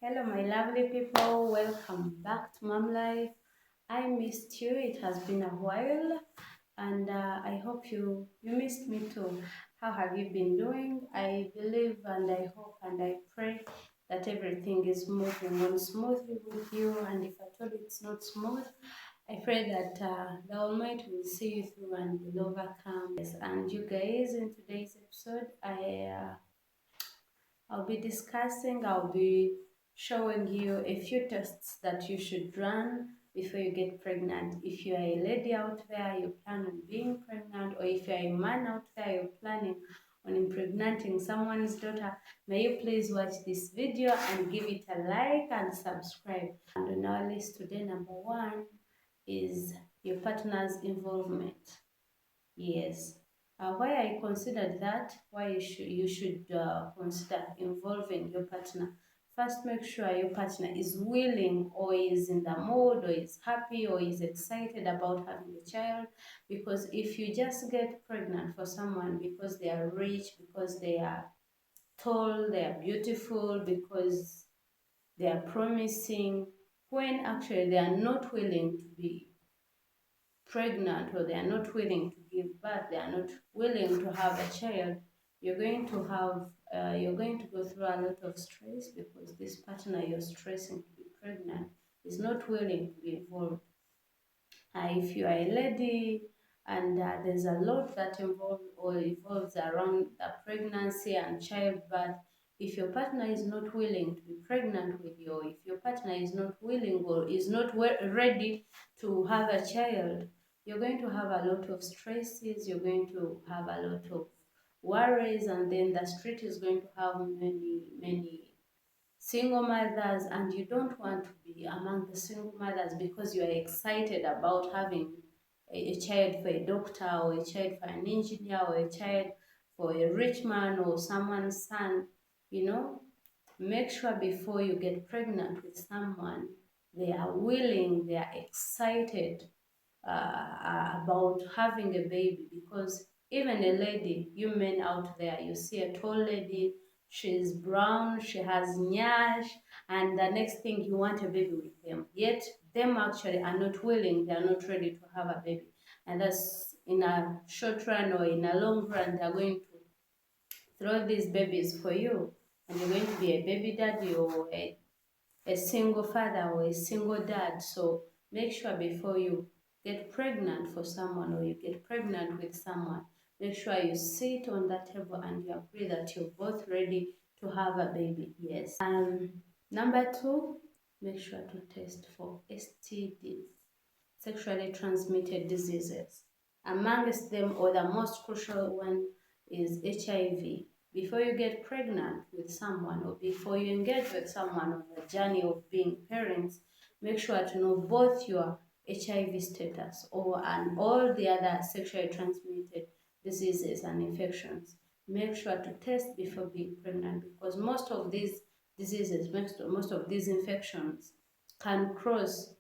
Hello my lovely people, welcome back to Mom Life. I missed you, it has been a while, and I hope you missed me too. How have you been doing? I believe and I hope and I pray that everything is moving on smoothly with you, and if at all it's not smooth, I pray that the Almighty will see you through and will overcome. Yes, and you guys, in today's episode, I'll be showing you a few tests that you should run before you get pregnant. If you are a lady out there, you plan on being pregnant, or if you are a man out there, you're planning on impregnating someone's daughter, may you please watch this video and give it a like and subscribe. And on our list today, number one is your partner's involvement. Yes. Why I considered that, why you should consider involving your partner. First, make sure your partner is willing or is in the mood or is happy or is excited about having a child. Because if you just get pregnant for someone because they are rich, because they are tall, they are beautiful, because they are promising, when actually they are not willing to be pregnant or they are not willing to give birth, they are not willing to have a child, you're going to go through a lot of stress because this partner you're stressing to be pregnant is not willing to be involved. If you are a lady and there's a lot that evolves around the pregnancy and childbirth, if your partner is not willing to be pregnant with you, or if your partner is not willing or is not ready to have a child, you're going to have a lot of stresses, you're going to have a lot of worries, and then the street is going to have many single mothers, and you don't want to be among the single mothers because you are excited about having a child for a doctor, or a child for an engineer, or a child for a rich man or someone's son. Make sure before you get pregnant with someone, they are willing, they are excited about having a baby. Because even a lady, you men out there, you see a tall lady, she's brown, she has nyash, and the next thing you want a baby with them. Yet them actually are not willing, they are not ready to have a baby. And that's in a short run or in a long run, they're going to throw these babies for you. And you're going to be a baby daddy or a single father or a single dad. So make sure before you get pregnant for someone or you get pregnant with someone, make sure you sit on that table and you agree that you're both ready to have a baby. Yes. Number two, make sure to test for STDs, sexually transmitted diseases. Amongst them, or the most crucial one, is HIV. Before you get pregnant with someone or before you engage with someone on the journey of being parents, make sure to know both your HIV status and all the other sexually transmitted diseases and infections. Make sure to test before being pregnant, because most of these diseases, most of these infections can cross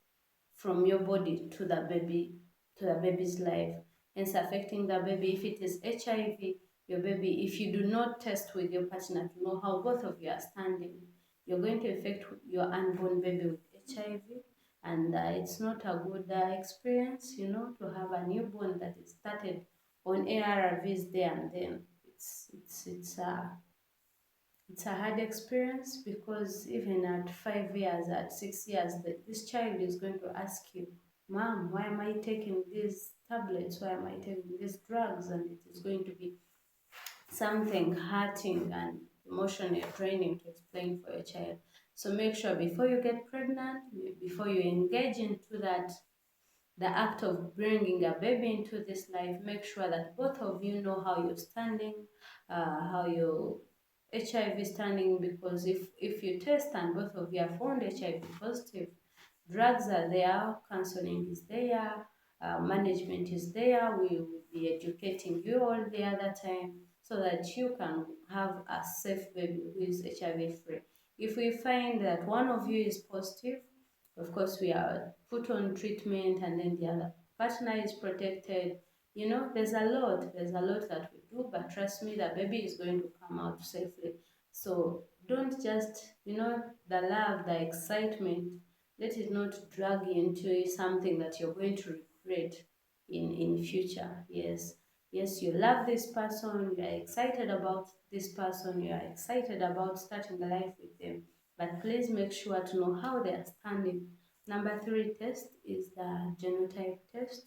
from your body to the baby's life, hence affecting the baby. If it is HIV, your baby, if you do not test with your partner to know how both of you are standing, you're going to infect your unborn baby with HIV, and it's not a good experience, to have a newborn that is started on ARVs there and then. It's a hard experience, because even at 5 years, at 6 years, this child is going to ask you, Mom, why am I taking these tablets? Why am I taking these drugs? And it is going to be something hurting and emotionally draining to explain for your child. So make sure before you get pregnant, before you engage into the act of bringing a baby into this life, make sure that both of you know how you're standing, how your HIV standing, because if you test and both of you are found HIV positive, drugs are there, counseling is there, management is there. We will be educating you all the other time so that you can have a safe baby who is HIV free. If we find that one of you is positive, of course, we are put on treatment, and then the other partner is protected. There's a lot that we do, but trust me, the baby is going to come out safely. So Don't just, the love, the excitement, let it not drag you into something that you're going to regret in future. Yes, you love this person, you are excited about this person, you are excited about starting a life with them, but please make sure to know how they are standing. Number 3 test is the genotype test.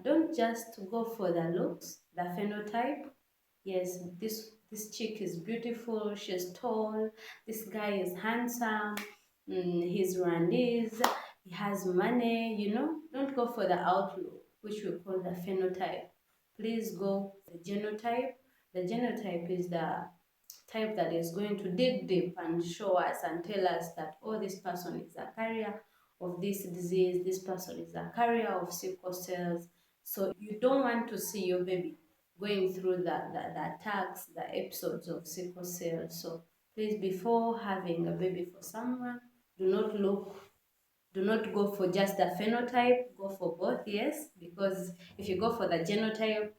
Don't just go for the looks, the phenotype. Yes, this chick is beautiful, she's tall, this guy is handsome, he's Rwandese, he has money, Don't go for the outlook, which we call the phenotype. Please go for the genotype. The genotype is the type that is going to dig deep and show us and tell us that, oh, this person is a carrier of this disease, this person is a carrier of sickle cells. So you don't want to see your baby going through the attacks, the episodes of sickle cell. So please, before having a baby for someone, do not go for just the phenotype, go for both, yes, because if you go for the genotype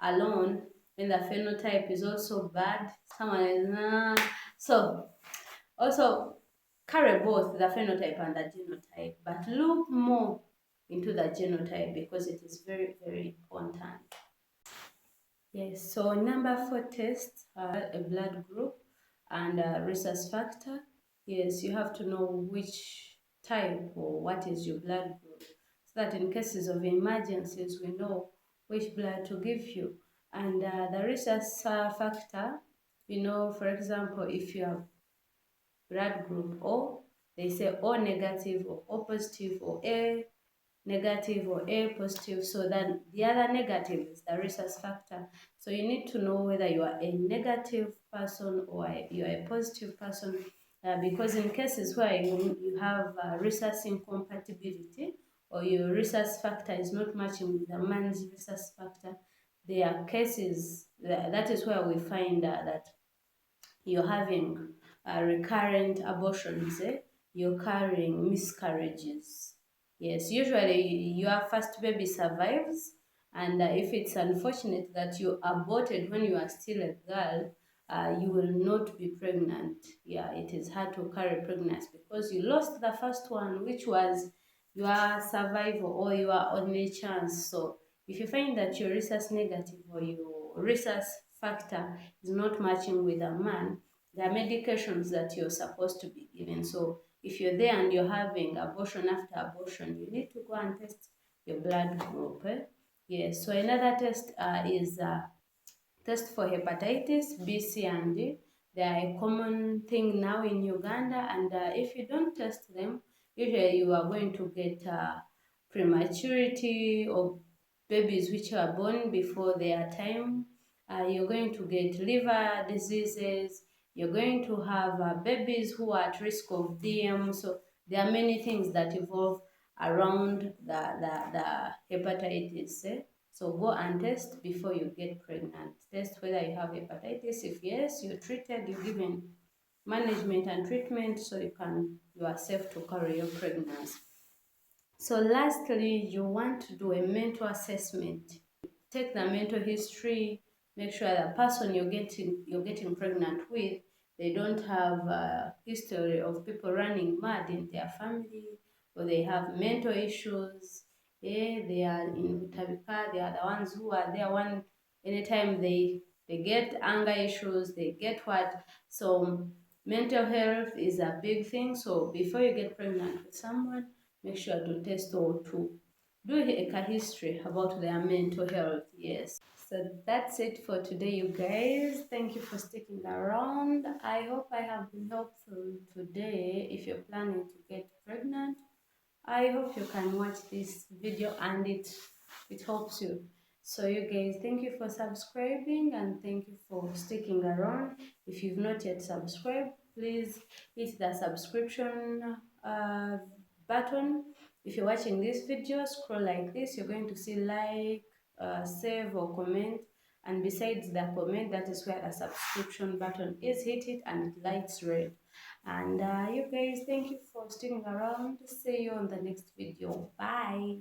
alone, when the phenotype is also bad, someone is so also carry both the phenotype and the genotype, but look more into the genotype because it is very, very important. Yes, so number 4 tests are a blood group and a rhesus factor. Yes, you have to know which type or what is your blood group, so that in cases of emergencies, we know which blood to give you. And the rhesus factor, for example, if you have blood group O, they say O negative or O positive or A negative or A positive. So then the other negative is the rhesus factor. So you need to know whether you are a negative person or you are a positive person, because in cases where you have rhesus incompatibility or your rhesus factor is not matching with the man's rhesus factor, there are cases that is where we find that you're having recurrent abortions, you're carrying miscarriages. Yes, usually your first baby survives, and if it's unfortunate that you aborted when you are still a girl, you will not be pregnant. Yeah, it is hard to carry pregnancy because you lost the first one, which was your survival or your only chance. So if you find that your rhesus negative or your rhesus factor is not matching with a man, there are medications that you're supposed to be given. So if you're there and you're having abortion after abortion, you need to go and test your blood group. Yes, so another test is test for hepatitis B, C, and D. They are a common thing now in Uganda, and if you don't test them, usually you are going to get prematurity or babies which are born before their time. You're going to get liver diseases. You're going to have babies who are at risk of DM. So there are many things that evolve around the hepatitis. So go and test before you get pregnant. Test whether you have hepatitis. If yes, you're treated, you're given management and treatment so you are safe to carry your pregnancy. So lastly, you want to do a mental assessment. Take the mental history, make sure the person you're getting pregnant with, they don't have a history of people running mad in their family, or they have mental issues. Yeah, they are in Utabika, they are the ones who are there anytime they get anger issues, they get what. So mental health is a big thing. So before you get pregnant with someone, make sure to test or to do a history about their mental health. Yes. So that's it for today, you guys. Thank you for sticking around. I hope I have been helpful today. If you're planning to get pregnant, I hope you can watch this video and it helps you. So you guys, thank you for subscribing and thank you for sticking around. If you've not yet subscribed, please hit the subscription button. If you're watching this video, scroll like this, you're going to see like, save or comment, and besides the comment, that is where the subscription button is. Hit it and it lights red. And you guys, thank you for sticking around. See you on the next video. Bye.